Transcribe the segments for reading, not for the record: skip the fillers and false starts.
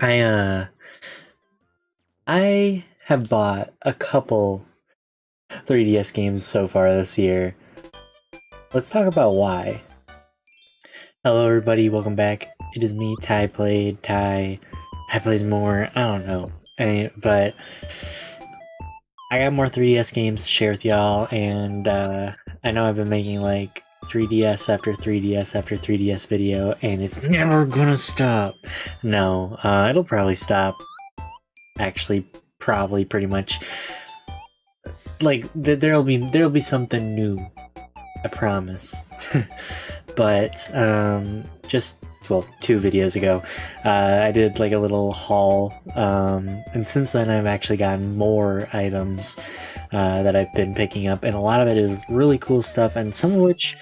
I I have bought a couple 3DS games so far this year. Let's talk about why. Hello everybody, welcome back. It is me, Ty plays more, I don't know. But I got more 3DS games to share with y'all, and I know I've been making like 3DS after 3DS after 3DS video, and it's never gonna stop. No, it'll probably stop. Actually, probably pretty much. Like there'll be something new, I promise. But just well, 2 videos ago, I did like a little haul, and since then I've actually gotten more items that I've been picking up, and a lot of it is really cool stuff, and some of which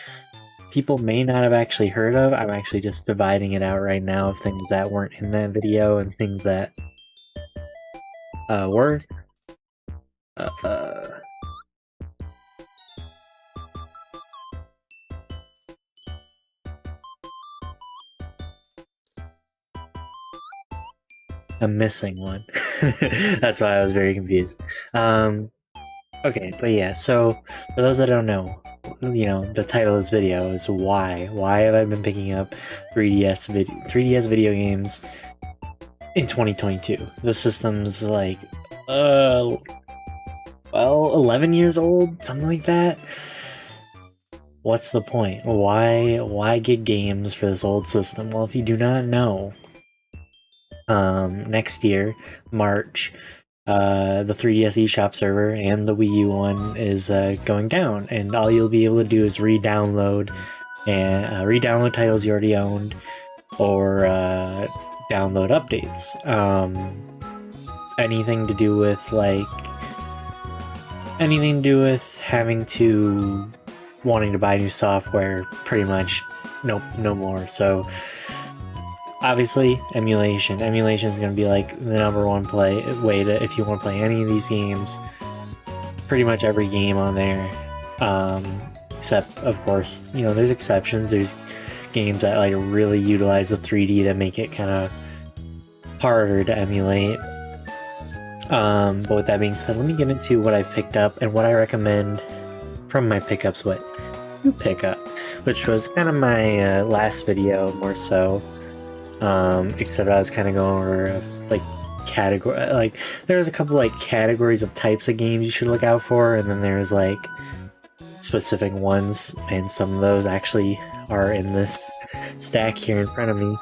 people may not have actually heard of. I'm actually just dividing it out right now of things that weren't in that video and things that were. Uh, I'm missing one. That's why I was very confused. Okay, but yeah, so for those that don't know, the title of this video is why. Why have I been picking up 3DS video games in 2022? The system's like, well, 11 years old, something like that. What's the point? Why get games for this old system? Well, if you do not know, next year, March, the 3DS eShop server and the Wii U one is going down, and all you'll be able to do is re-download titles you already owned, or download updates. Anything to do with having to wanting to buy new software, pretty much, nope, no more. So obviously, emulation. Emulation is going to be like the #1 way to, if you want to play any of these games, pretty much every game on there. Except, of course, there's exceptions. There's games that like really utilize the 3D that make it kind of harder to emulate. But with that being said, let me get into what I've picked up and what I recommend from my pickups. What you pick up, which was kind of my last video more so. Except I was kind of going over like category, like there was a couple like categories of types of games you should look out for, and then there's like specific ones, and some of those actually are in this stack here in front of me.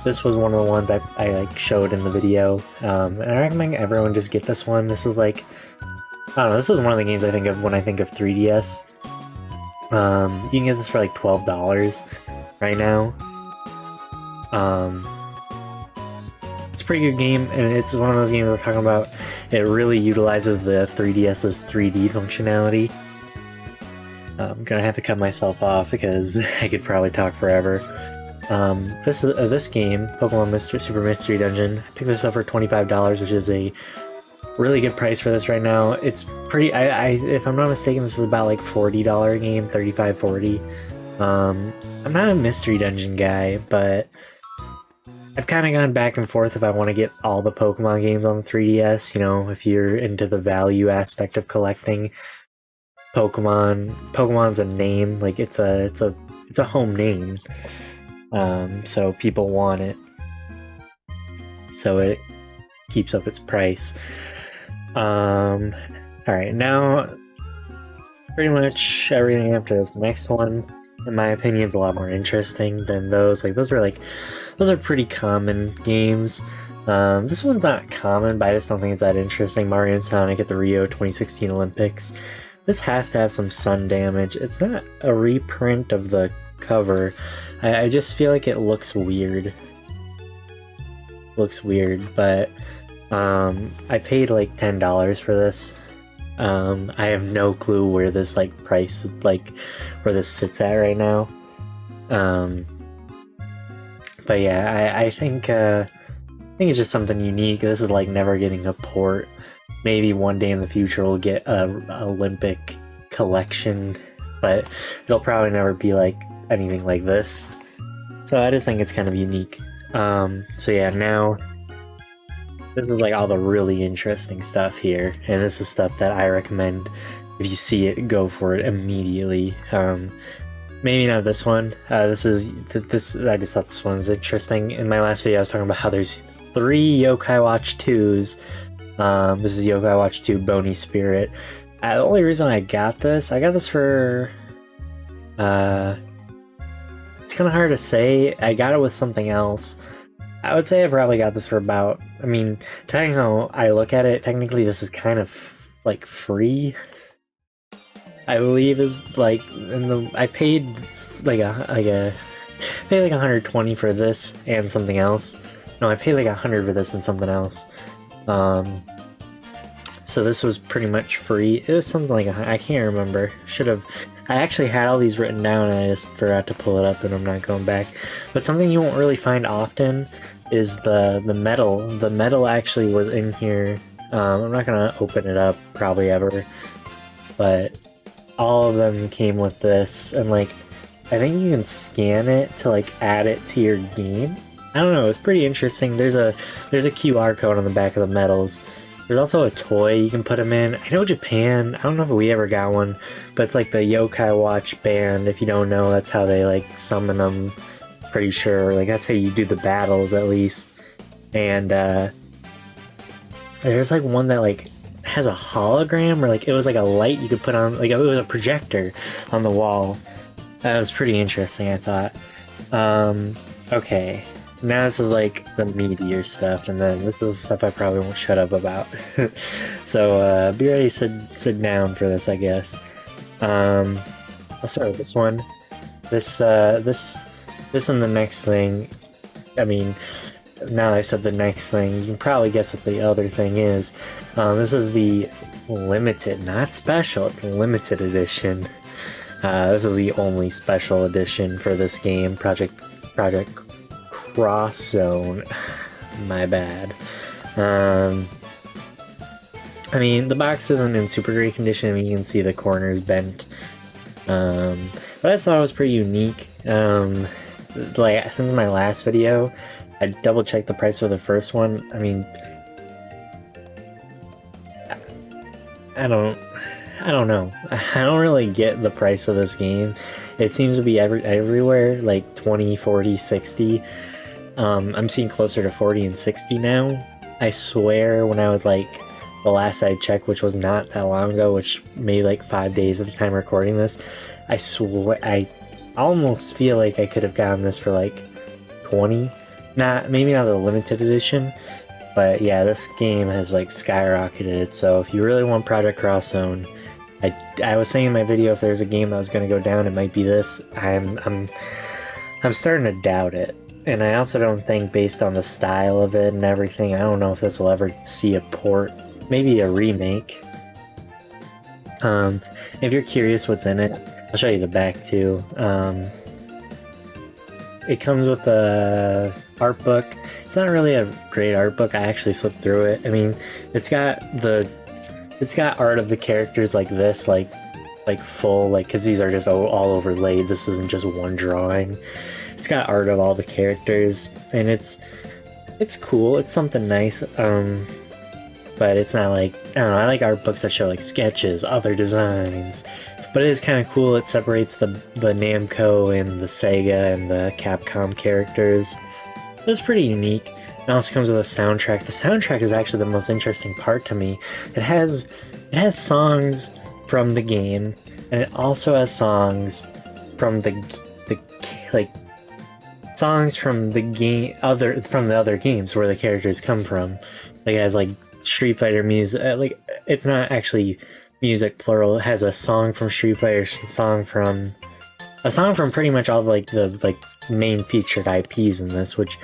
This was one of the ones I like showed in the video, and I recommend everyone just get this one. This is like, I don't know, this is one of the games I think of when I think of 3DS. You can get this for like $12 right now. It's a pretty good game, and it's one of those games we're talking about. It really utilizes the 3DS's 3D functionality. I'm gonna have to cut myself off because I could probably talk forever. This game, Pokemon Super Mystery Dungeon, I picked this up for $25, which is a really good price for this right now. It's pretty. If I'm not mistaken, this is about like $40 game, $35, $40. I'm not a Mystery Dungeon guy, but I've kind of gone back and forth if I want to get all the Pokemon games on the 3DS. If you're into the value aspect of collecting Pokemon's a name, like it's a home name, so people want it, so it keeps up its price. All right, now pretty much everything after this next one, in my opinion, is a lot more interesting than those. Like those are pretty common games. This one's not common, but I just don't think it's that interesting. Mario and Sonic at the Rio 2016 Olympics. This has to have some sun damage. It's not a reprint of the cover. I just feel like it looks weird. But I paid like $10 for this. I have no clue where this price, where this sits at right now. But yeah, I think it's just something unique. This is like never getting a port. Maybe one day in the future we'll get a Olympic collection, but it'll probably never be like anything like this. So I just think it's kind of unique. So yeah, now this is like all the really interesting stuff here, and this is stuff that I recommend. If you see it, go for it immediately. Maybe not this one. I just thought this one's interesting. In my last video, I was talking about how there's 3 Yokai Watch 2s. This is Yokai Watch 2 Bony Spirit. The only reason I got this for... it's kind of hard to say. I got it with something else. I would say I probably got this for about... I mean, depending on how I look at it, technically this is kind of, like, free. I believe is, like, I paid, like 120 for this and something else. No, I paid, like, 100 for this and something else. So this was pretty much free. It was something like I can't remember. I actually had all these written down and I just forgot to pull it up and I'm not going back. But something you won't really find often is the metal. The metal actually was in here. I'm not gonna open it up probably ever, but all of them came with this, and like I think you can scan it to like add it to your game. I don't know, it's pretty interesting. There's a QR code on the back of the medals. There's also a toy you can put them in. I know Japan, I don't know if we ever got one, but it's like the Yokai Watch band. If you don't know, that's how they like summon them. Pretty sure, like that's how you do the battles at least. And there's like one that like has a hologram, or like it was like a light you could put on, like it was a projector on the wall. That was pretty interesting, I thought. Okay, now this is like the meatier stuff, and then this is stuff I probably won't shut up about. So be ready to sit down for this, I guess. I'll start with this one. This and the next thing. I mean, now that I said the next thing, you can probably guess what the other thing is. This is the limited, not special, it's limited edition. This is the only special edition for this game, Project Crosstown. My bad. I mean, the box isn't in super great condition. I mean, you can see the corners bent. But I thought it was pretty unique. Like, since my last video, I double-checked the price for the first one. I mean, I don't know. I don't really get the price of this game. It seems to be everywhere, like 20, 40, 60. I'm seeing closer to 40 and 60 now. I swear when I was like, the last I checked, which was not that long ago, which maybe like 5 days at the time recording this, I swear, I almost feel like I could have gotten this for like 20. Maybe not the limited edition, but yeah, this game has like skyrocketed. So if you really want Project Crosstown, I was saying in my video, if there's a game that was going to go down, it might be this. I'm starting to doubt it, and I also don't think, based on the style of it and everything, I don't know if this will ever see a port, maybe a remake. If you're curious what's in it, I'll show you the back too. It comes with a art book. It's not really a great art book. I actually flipped through it. I mean, it's got art of the characters like this, like full, like, because these are just all overlaid. This isn't just one drawing. It's got art of all the characters, and it's cool. It's something nice. But it's not like, I don't know, I like art books that show like sketches, other designs. But it is kind of cool. It separates the Namco and the Sega and the Capcom characters. It's pretty unique. It also comes with a soundtrack. The soundtrack is actually the most interesting part to me. It has songs from the game, and it also has songs from the songs from the game, from the other games where the characters come from. Like, it has like Street Fighter music. Like, it's not actually music plural. It has a song from Street Fighter, a song from pretty much all the main featured IPs in this, which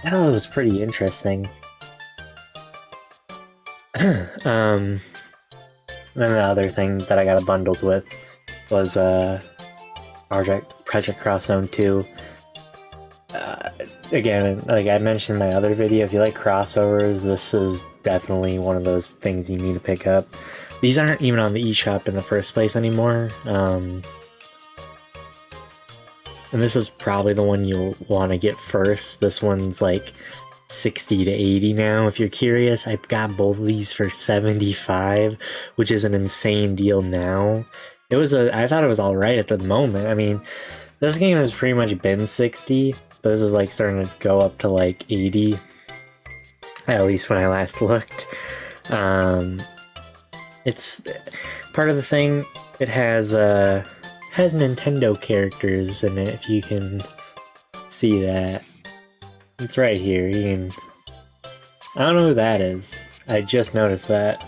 I thought was pretty interesting. Then the other thing that I got bundled with was Project Crosstown 2. Again, like I mentioned in my other video, if you like crossovers, this is definitely one of those things you need to pick up. These aren't even on the eShop in the first place anymore. and this is probably the one you'll want to get first. This one's like 60 to 80 now. If you're curious, I've got both of these for 75, which is an insane deal now. I thought it was alright at the moment. I mean, this game has pretty much been 60, but this is like starting to go up to like 80, at least when I last looked. It's part of the thing. It has Nintendo characters in it, if you can see that. It's right here. I don't know who that is. I just noticed that.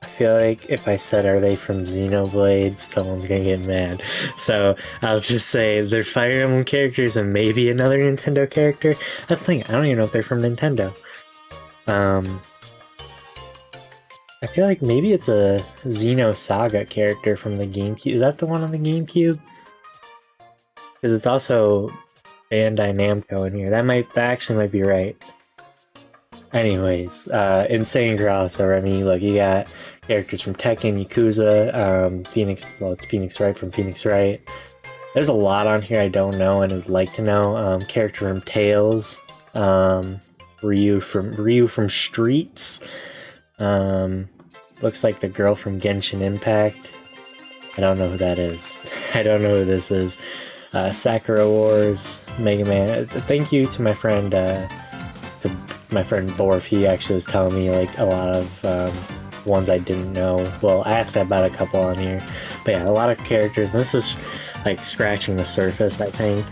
I feel like if I said, are they from Xenoblade, someone's gonna get mad. So I'll just say they're Fire Emblem characters and maybe another Nintendo character. That's the thing, I don't even know if they're from Nintendo. I feel like maybe it's a Xenosaga character from the GameCube. Is that the one on the GameCube? Because it's also Bandai Namco in here. That actually might be right. Anyways, insane crossover. I mean, look, you got characters from Tekken, Yakuza, Phoenix. Well, it's Phoenix Wright from Phoenix Wright. There's a lot on here I don't know and would like to know. Character from Tales, Ryu from Streets. Looks like the girl from Genshin Impact. I don't know who that is. I don't know who this is. Sakura Wars, Mega Man. Thank you to my friend, Borf. He actually was telling me like a lot of ones I didn't know. Well, I asked about a couple on here, but yeah, a lot of characters. And this is like scratching the surface, I think.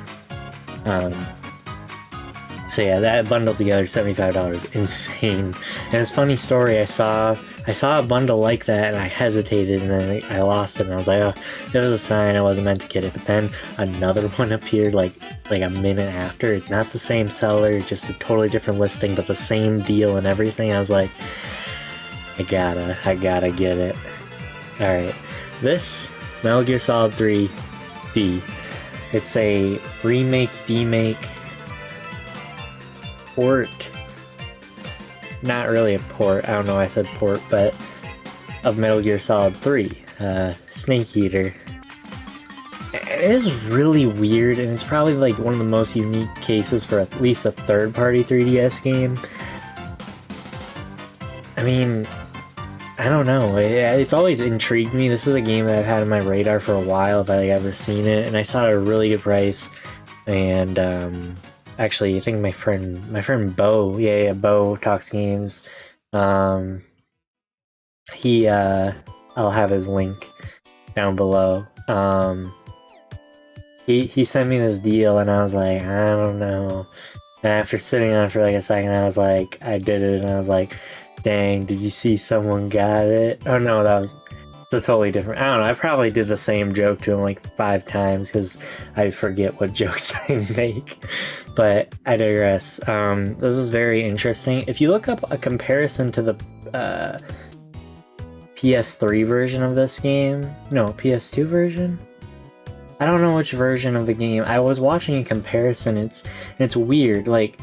So yeah, that bundled together, $75, insane. And it's a funny story. I saw a bundle like that, and I hesitated, and then I lost it. And I was like, oh, it was a sign I wasn't meant to get it. But then another one appeared like a minute after. It's not the same seller, just a totally different listing, but the same deal and everything. I was like, I gotta get it. All right, this Metal Gear Solid 3 B. It's a remake, demake. Port, not really a port, I don't know why I said port, but of Metal Gear Solid 3, Snake Eater. It is really weird, and it's probably like one of the most unique cases for at least a third-party 3DS game. I mean, I don't know, it's always intrigued me. This is a game that I've had on my radar for a while if I've ever seen it, and I saw it at a really good price, and actually, I think my friend Bo, Bo Talks Games, I'll have his link down below. He sent me this deal, and I was like, I don't know. And after sitting on it for like a second, I was like, I did it, and I was like, dang, did you see someone got it? Oh no, it's a totally different. I don't know. I probably did the same joke to him like 5 times because I forget what jokes I make. But I digress. This is very interesting. If you look up a comparison to the PS3 version of this game, no, PS2 version. I don't know which version of the game. I was watching a comparison. It's weird. Like,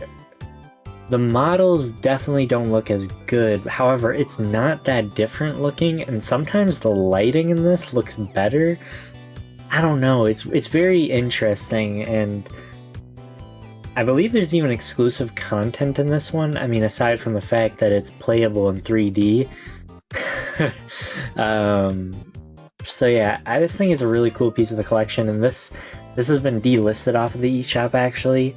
the models definitely don't look as good. However, it's not that different looking, and sometimes the lighting in this looks better. I don't know. It's very interesting, and I believe there's even exclusive content in this one. I mean, aside from the fact that it's playable in 3D. So yeah, I just think it's a really cool piece of the collection, and this has been delisted off of the eShop actually.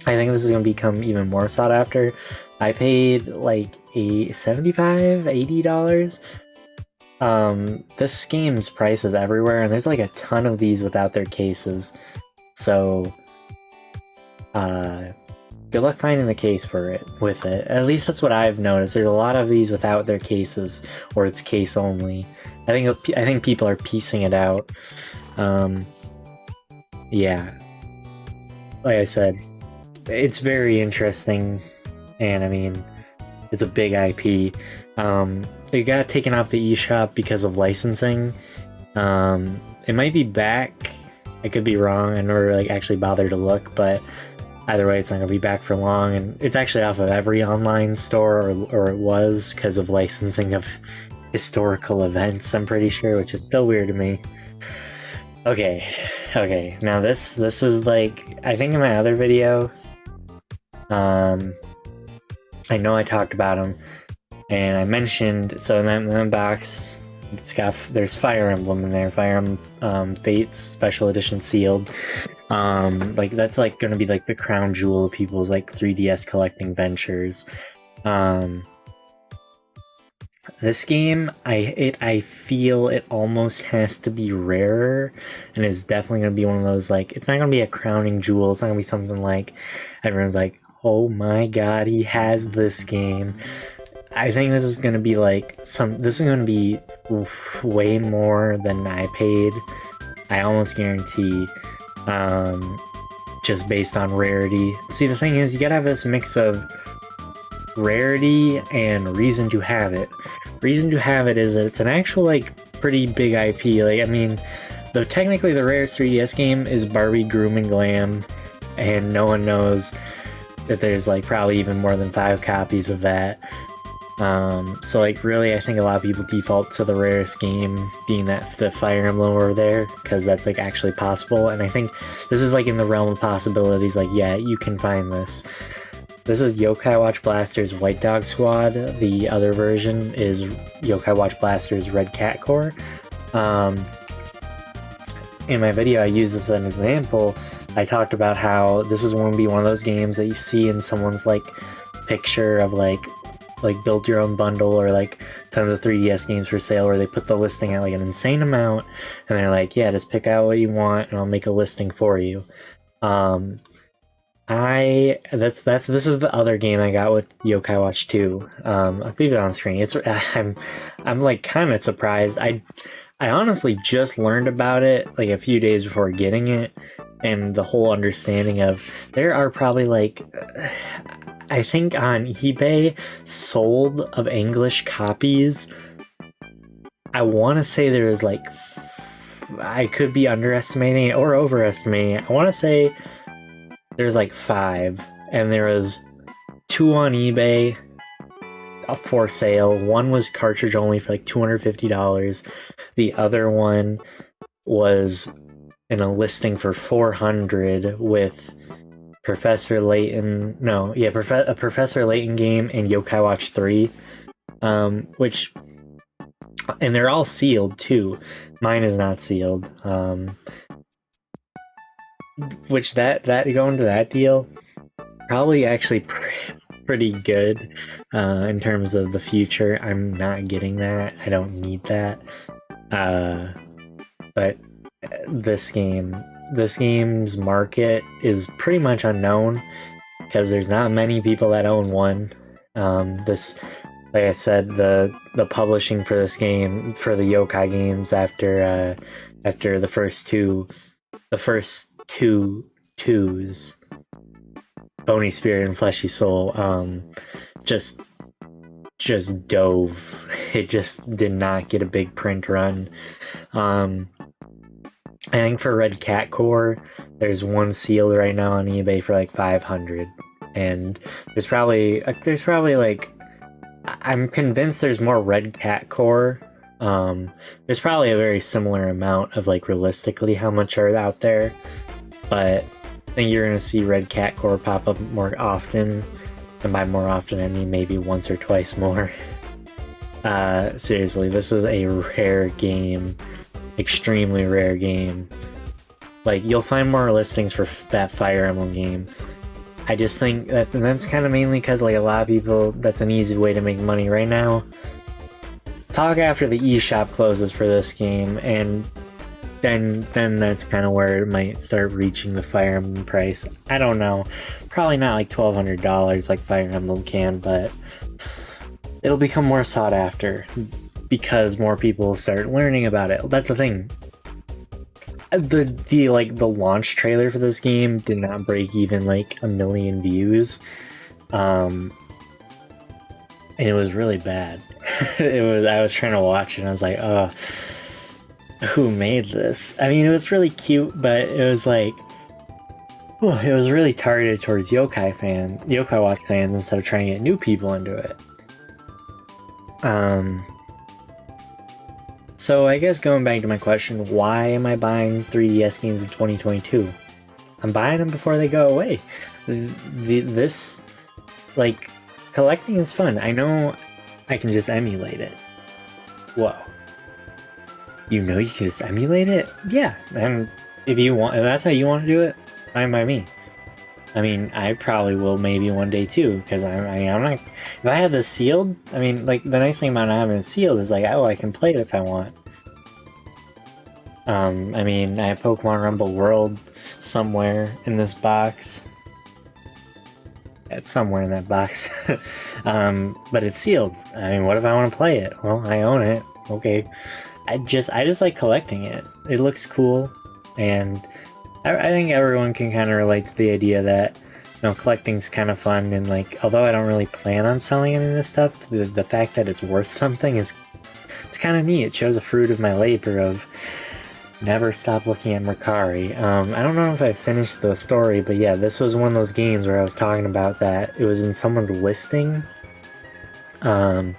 I think this is going to become even more sought after. I paid like $75, $80. This game's price is everywhere, and there's like a ton of these without their cases. So, good luck finding the case for it with it. At least that's what I've noticed. There's a lot of these without their cases, or it's case only. I think people are piecing it out. Yeah, like I said, it's very interesting, and I mean, it's a big IP. It got taken off the eShop because of licensing. It might be back. I could be wrong. I never like actually bothered to look, but either way, it's not gonna be back for long. And it's actually off of every online store, or it was, because of licensing of historical events. I'm pretty sure, which is still weird to me. Okay. Now this is like, I think in my other video, I know I talked about them, and I mentioned, so in that box, there's Fire Emblem in there, Fire Emblem Fates Special Edition Sealed. Like that's like gonna be like the crown jewel of people's like 3DS collecting ventures. This game, I feel it almost has to be rarer, and it's definitely gonna be one of those, like, it's not gonna be a crowning jewel. It's not gonna be something like everyone's like, oh my god, he has this game. I think this is gonna be like this is gonna be way more than I paid. I almost guarantee, just based on rarity. See, the thing is, you gotta have this mix of rarity and reason to have it. Reason to have it is that it's an actual, like, pretty big IP. Like, I mean, though technically the rarest 3DS game is Barbie Groom and Glam, and no one knows that there's like probably even more than 5 copies of that. So like really, I think a lot of people default to the rarest game being that the Fire Emblem over there, because that's like actually possible. And I think this is like in the realm of possibilities. Like, yeah, you can find this. This is Yokai Watch Blaster's White Dog Squad. The other version is Yokai Watch Blaster's Red Cat Core. In my video, I used this as an example. I talked about how this is going to be one of those games that you see in someone's like picture of like build your own bundle, or like tons of 3DS games for sale, where they put the listing at like an insane amount, and they're like, yeah, just pick out what you want and I'll make a listing for you. This is the other game I got with Yokai Watch 2. I'll leave it on screen. I'm like kind of surprised. I honestly just learned about it like a few days before getting it, and the whole understanding of, there are probably like, I think on eBay, sold of English copies, I want to say there is like, I could be underestimating it or overestimating it. I want to say there's like 5, and there was 2 on eBay for sale. One was cartridge only for like $250. The other one was in a listing for $400 with Professor Layton. No, yeah, a Professor Layton game and Yokai Watch 3, which, and they're all sealed too. Mine is not sealed. Which that going to that deal, probably actually pretty good in terms of the future. I'm not getting that. I don't need that. But this game's market is pretty much unknown, because there's not many people that own one. Like I said, the publishing for this game, for the Yokai games, after the first two twos, Bony Spirit and Fleshy Soul, just dove. It just did not get a big print run. I think for Red Cat Core, there's one sealed right now on eBay for like $500, and there's probably like, I'm convinced there's more Red Cat Core. There's probably a very similar amount of like realistically how much are out there, but I think you're gonna see Red Cat Core pop up more often, and by more often I mean maybe once or twice more. Seriously, this is a rare game. Extremely rare game. Like, you'll find more listings for that Fire Emblem game. I just think that's kind of mainly because like a lot of people, that's an easy way to make money right now. Talk after the eShop closes for this game, and then that's kind of where it might start reaching the Fire Emblem price. I don't know, probably not like $1,200 like Fire Emblem can, but it'll become more sought after because more people start learning about it. That's the thing. The launch trailer for this game did not break even like 1 million views, and it was really bad. I was trying to watch it and I was like, oh, who made this? I mean, it was really cute, but it was like, oh, it was really targeted towards Yokai Watch fans instead of trying to get new people into it. So I guess going back to my question, why am I buying 3DS games in 2022? I'm buying them before they go away. This, like, collecting is fun. I know I can just emulate it. Whoa. You know you can just emulate it? Yeah, and if that's how you want to do it, fine by me. I mean, I probably will maybe one day too, because I'm not. If I had this sealed, I mean, like, the nice thing about not having it sealed is like, oh, I can play it if I want. I mean, I have Pokemon Rumble World somewhere in this box. It's somewhere in that box, but it's sealed. I mean, what if I want to play it? Well, I own it. Okay, I just like collecting it. It looks cool, and I think everyone can kind of relate to the idea that, you know, collecting's kind of fun, and like, although I don't really plan on selling any of this stuff, the fact that it's worth something it's kind of neat. It shows a fruit of my labor of never stop looking at Mercari. I don't know if I finished the story, but yeah, this was one of those games where I was talking about that it was in someone's listing. It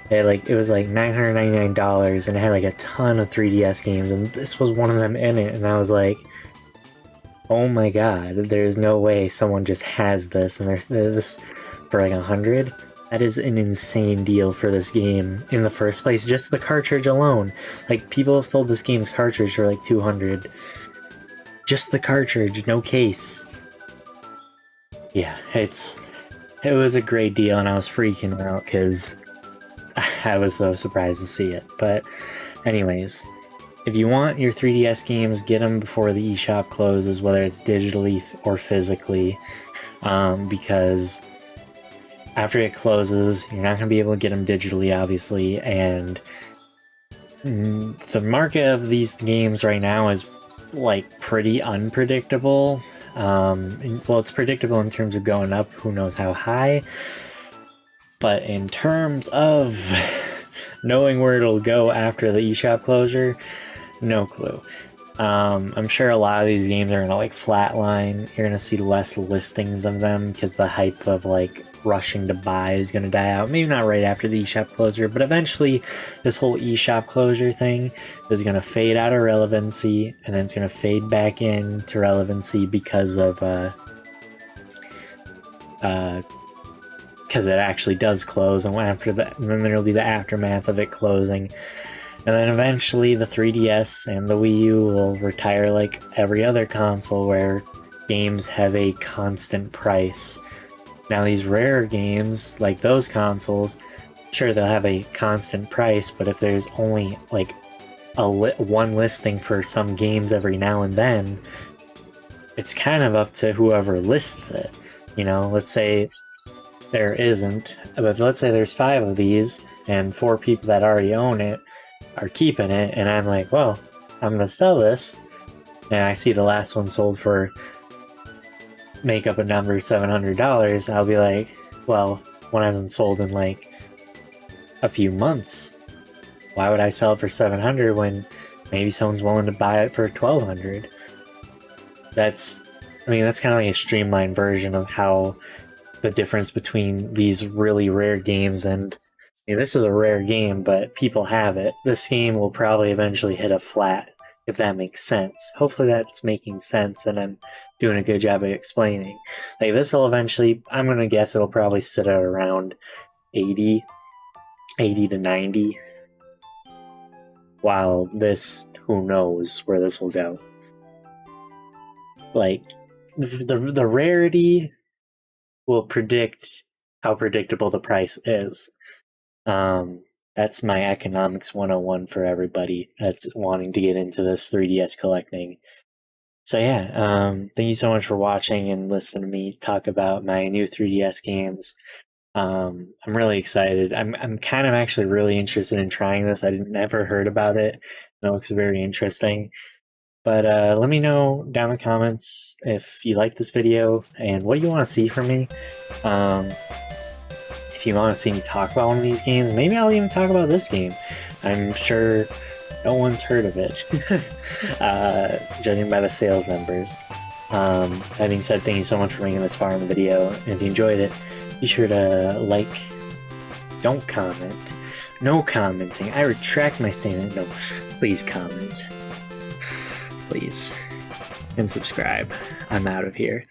was like $999, and it had like a ton of 3DS games, and this was one of them in it, and I was like, oh my god, there's no way someone just has this, and there's this for like 100. That is an insane deal for this game in the first place. Just the cartridge alone. Like, people have sold this game's cartridge for like 200. Just the cartridge, no case. Yeah, it was a great deal, and I was freaking out because I was so surprised to see it. But anyways, if you want your 3DS games, get them before the eShop closes, whether it's digitally or physically, because after it closes, you're not going to be able to get them digitally, obviously, and the market of these games right now is, like, pretty unpredictable. Well, it's predictable in terms of going up, who knows how high, but in terms of knowing where it'll go after the eShop closure, no clue. I'm sure a lot of these games are gonna like flatline. You're gonna see less listings of them because the hype of like rushing to buy is gonna die out. Maybe not right after the eShop closure, but eventually this whole eShop closure thing is gonna fade out of relevancy, and then it's gonna fade back into relevancy because of because it actually does close, and after that, and then there'll be the aftermath of it closing. And then eventually the 3DS and the Wii U will retire like every other console where games have a constant price. Now these rare games, like those consoles, sure, they'll have a constant price, but if there's only like one listing for some games every now and then, it's kind of up to whoever lists it. You know, let's say there isn't, but let's say there's 5 of these and 4 people that already own it are keeping it, and I'm like, well, I'm gonna sell this, and I see the last one sold for, make up a number, $700, I'll be like, well, one hasn't sold in like a few months. Why would I sell it for $700 when maybe someone's willing to buy it for $1,200? That's kind of like a streamlined version of how the difference between these really rare games and, this is a rare game, but people have it. This game will probably eventually hit a flat, if that makes sense. Hopefully that's making sense, and I'm doing a good job of explaining. Like, this will eventually, I'm gonna guess it'll probably sit at around 80 to 90. While this, who knows where this will go. Like, the rarity will predict how predictable the price is. That's my economics 101 for everybody that's wanting to get into this 3DS collecting. So yeah, thank you so much for watching and listening to me talk about my new 3DS games. I'm really excited. I'm kind of actually really interested in trying this. I never heard about it. It looks very interesting. But let me know down in the comments if you like this video and what you want to see from me. If you want to see me talk about one of these games, maybe I'll even talk about this game. I'm sure no one's heard of it, judging by the sales numbers. That being said, thank you so much for making this far in the video. And if you enjoyed it, be sure to like, don't comment, No commenting. I retract my statement. No, please comment. Please. And subscribe. I'm out of here.